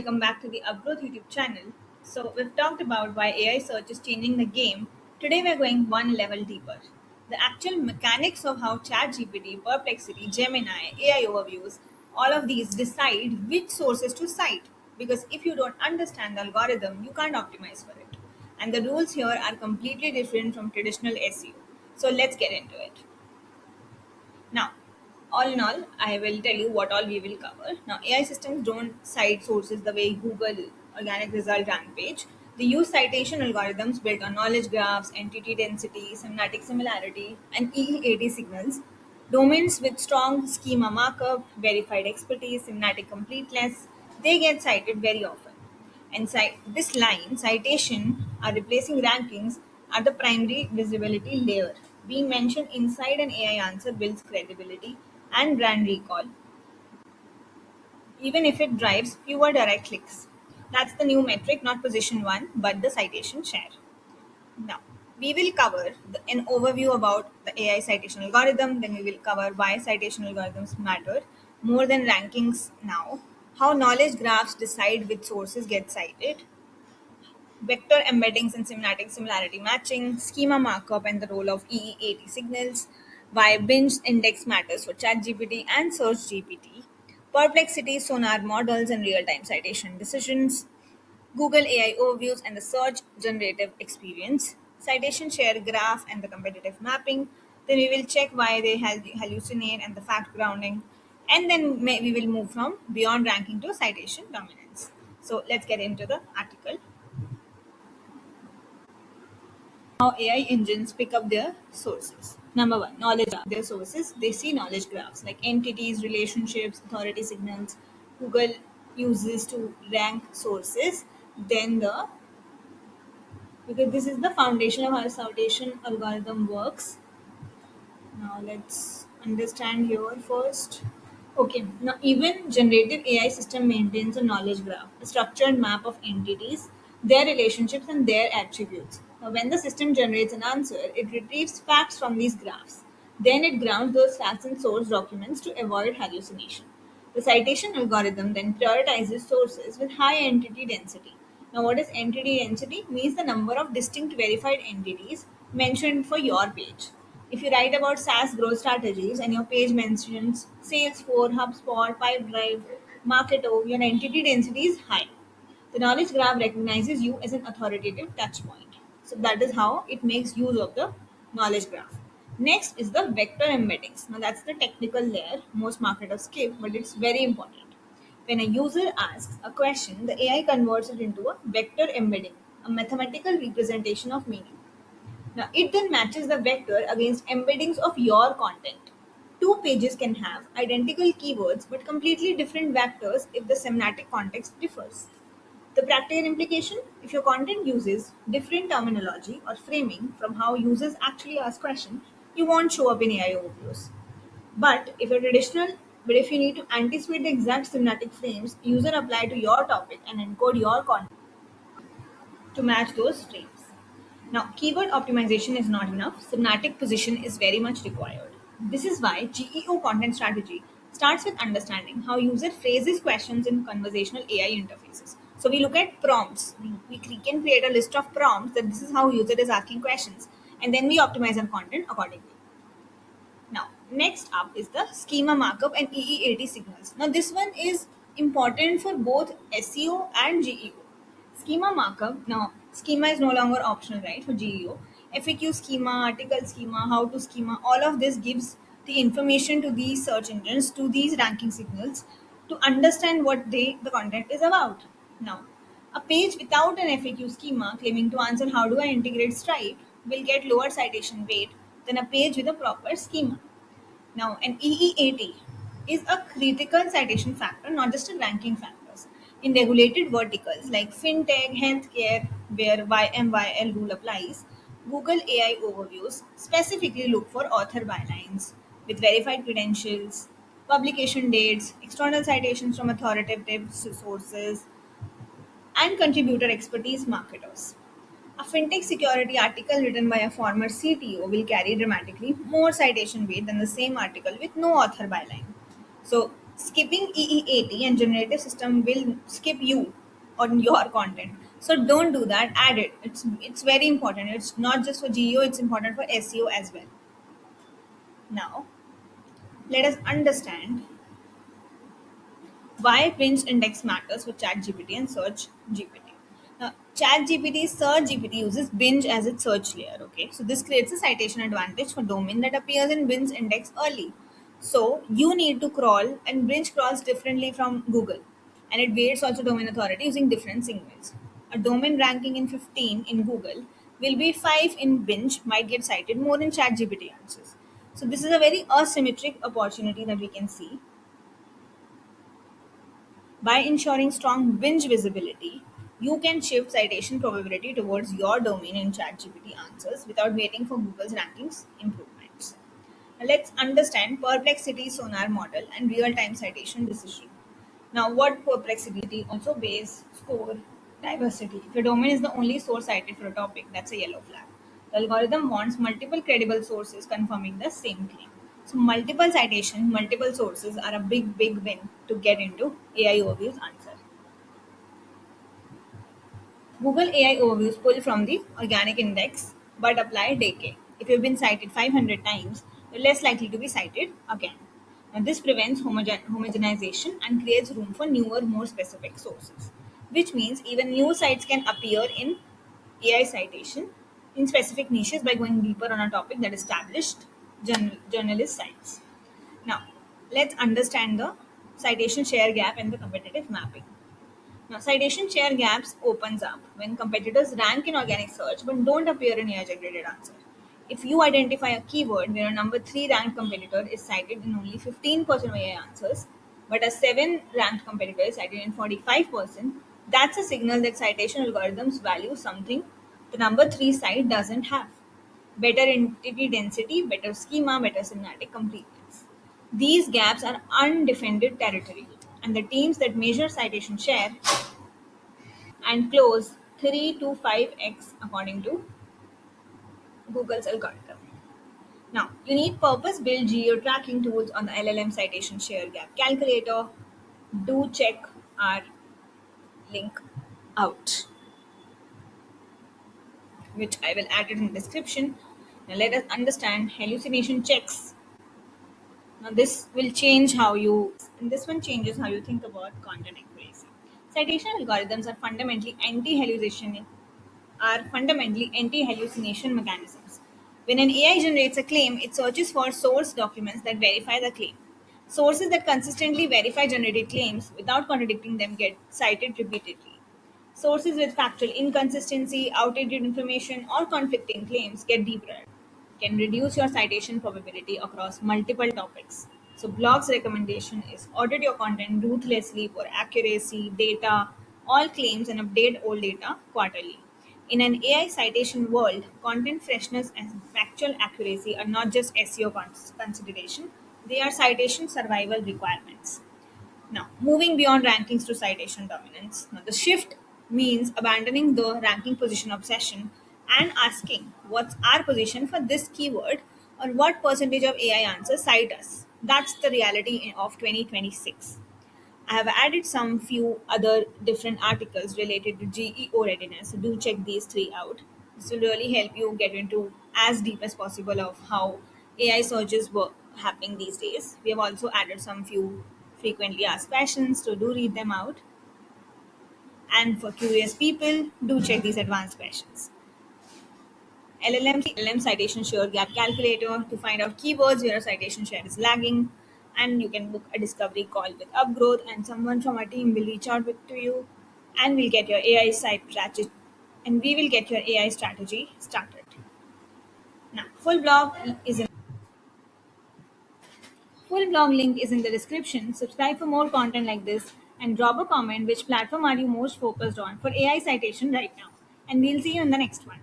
welcome back to the Upgrowth YouTube channel. So, we've talked about why AI search is changing the game. Today, we're going one level deeper. The actual mechanics of how ChatGPT, Perplexity, Gemini, AI overviews, all of these decide which sources to cite. Because if you don't understand the algorithm, you can't optimize for it. And the rules here are completely different from traditional SEO. So, let's get into it. Now, all in all, I will tell you what all we will cover. Now, AI systems don't cite sources the way Google organic result rank page. They use citation algorithms built on knowledge graphs, entity density, semantic similarity, and EEAT signals. Domains with strong schema markup, verified expertise, semantic completeness, they get cited very often. And this line, citation, are replacing rankings are the primary visibility layer. Being mentioned inside an AI answer builds credibility and brand recall, even if it drives fewer direct clicks. That's the new metric, not position one, but the citation share. Now, we will cover an overview about the AI citation algorithm, then we will cover why citation algorithms matter more than rankings now, how knowledge graphs decide which sources get cited, vector embeddings and semantic similarity matching, schema markup and the role of EEAT signals, why binge index matters for ChatGPT and SearchGPT, perplexity, sonar models and real-time citation decisions, Google AI overviews and the search generative experience, citation share graph and the competitive mapping. Then we will check why they hallucinate and the fact grounding. And then we will move from beyond ranking to citation dominance. So let's get into the article. How AI engines pick up their sources. Number one, knowledge graph. Their sources, they see knowledge graphs like entities, relationships, authority signals. Google uses to rank sources. Then the because this is the foundation of how citation algorithm works. Now let's understand here first. Okay, now even generative AI system maintains a knowledge graph, a structured map of entities, their relationships and their attributes. Now when the system generates an answer, it retrieves facts from these graphs. Then it grounds those facts in source documents to avoid hallucination. The citation algorithm then prioritizes sources with high entity density. Now, what is entity density? Means the number of distinct verified entities mentioned for your page. If you write about SaaS growth strategies and your page mentions Salesforce, HubSpot, Pipedrive, Marketo, your entity density is high. The knowledge graph recognizes you as an authoritative touch point. So that is how it makes use of the knowledge graph. Next is the vector embeddings. Now that's the technical layer most marketers skip, but it's very important. When a user asks a question, the AI converts it into a vector embedding, a mathematical representation of meaning. Now, it then matches the vector against embeddings of your content. Two pages can have identical keywords but completely different vectors if the semantic context differs. The practical implication, if your content uses different terminology or framing from how users actually ask questions, you won't show up in AI overviews. But if you're traditional, but if you need to anticipate the exact semantic frames user apply to your topic and encode your content to match those frames. Now, keyword optimization is not enough. Semantic position is very much required. This is why GEO content strategy starts with understanding how user phrases questions in conversational AI interfaces. So we look at prompts. We can create a list of prompts that this is how user is asking questions, and then we optimize our content accordingly. Now, next up is the schema markup and EEAT signals. Now, this one is important for both SEO and GEO. Schema markup, now, schema is no longer optional, right, for GEO. FAQ schema, article schema, how to schema, all of this gives the information to these search engines, to these ranking signals, to understand what the content is about. Now, a page without an FAQ schema claiming to answer how do I integrate Stripe will get lower citation weight than a page with a proper schema. Now, an EEAT is a critical citation factor, not just a ranking factor. In regulated verticals like fintech, healthcare, where YMYL rule applies, Google AI overviews specifically look for author bylines with verified credentials, publication dates, external citations from authoritative sources, and contributor expertise marketers. A fintech security article written by a former CTO will carry dramatically more citation weight than the same article with no author byline. So, skipping EEAT and generative system will skip you on your content. So don't do that. Add it. It's very important. It's not just for GEO. It's important for SEO as well. Now let us understand why Pinch Index matters for ChatGPT and Search GPT. Now, ChatGPT, Search GPT uses Binge as its search layer. Okay, so this creates a citation advantage for domain that appears in Binge Index early. So you need to crawl, and Binge crawls differently from Google, and it weights also domain authority using different signals. A domain ranking in 15 in Google will be 5 in Binge, might get cited more in ChatGPT answers. So this is a very asymmetric opportunity that we can see. By ensuring strong binge visibility, you can shift citation probability towards your domain in ChatGPT answers without waiting for Google's rankings improvements. Now let's understand Perplexity Sonar model and real-time citation decision. Now, what Perplexity also base score diversity. If your domain is the only source cited for a topic, that's a yellow flag. The algorithm wants multiple credible sources confirming the same claim. So, multiple citation, multiple sources are a big win to get into AI overviews answer. Google AI overviews pull from the organic index but apply decay. If you've been cited 500 times, you're less likely to be cited again. Now, this prevents homogenization and creates room for newer, more specific sources, which means even new sites can appear in AI citation in specific niches by going deeper on a topic that established journalist sites. Now, let's understand the citation share gap and the competitive mapping. Now, citation share gaps opens up when competitors rank in organic search but don't appear in AI-generated answer. If you identify a keyword where a number 3 ranked competitor is cited in only 15% of AI answers, but a 7 ranked competitor is cited in 45%, that's a signal that citation algorithms value something the number 3 site doesn't have. Better entity density, better schema, better semantic completeness. These gaps are undefended territory, and the teams that measure citation share and close 3 to 5x according to Google's algorithm. Now, you need purpose built geo tracking tools on the LLM citation share gap calculator. Do check our link out, which I will add it in the description. Now, let us understand hallucination checks. Now, this will change how you, and this one changes how you think about content accuracy. Citation algorithms are fundamentally anti-hallucination mechanisms. When an AI generates a claim, it searches for source documents that verify the claim. Sources that consistently verify generated claims without contradicting them get cited repeatedly. Sources with factual inconsistency, outdated information, or conflicting claims get debriefed. Can reduce your citation probability across multiple topics. So, Blog's recommendation is audit your content ruthlessly for accuracy, data, all claims, and update old data quarterly. In an AI citation world, content freshness and factual accuracy are not just SEO consideration; they are citation survival requirements. Now, moving beyond rankings to citation dominance. Now, the shift means abandoning the ranking position obsession and asking what's our position for this keyword or what percentage of AI answers cite us. That's the reality of 2026. I have added some few other different articles related to GEO readiness. So do check these three out. This will really help you get into as deep as possible of how AI searches were happening these days. We have also added some few frequently asked questions, so do read them out. And for curious people, do check these advanced questions. LLM citation share gap calculator to find out keywords where a citation share is lagging. And you can book a discovery call with Upgrowth, and someone from our team will reach out to you, and we'll get your AI site strategy, and we will get your AI strategy started. Now, full blog link is in the description. Subscribe for more content like this, and drop a comment which platform are you most focused on for AI citation right now. And we'll see you in the next one.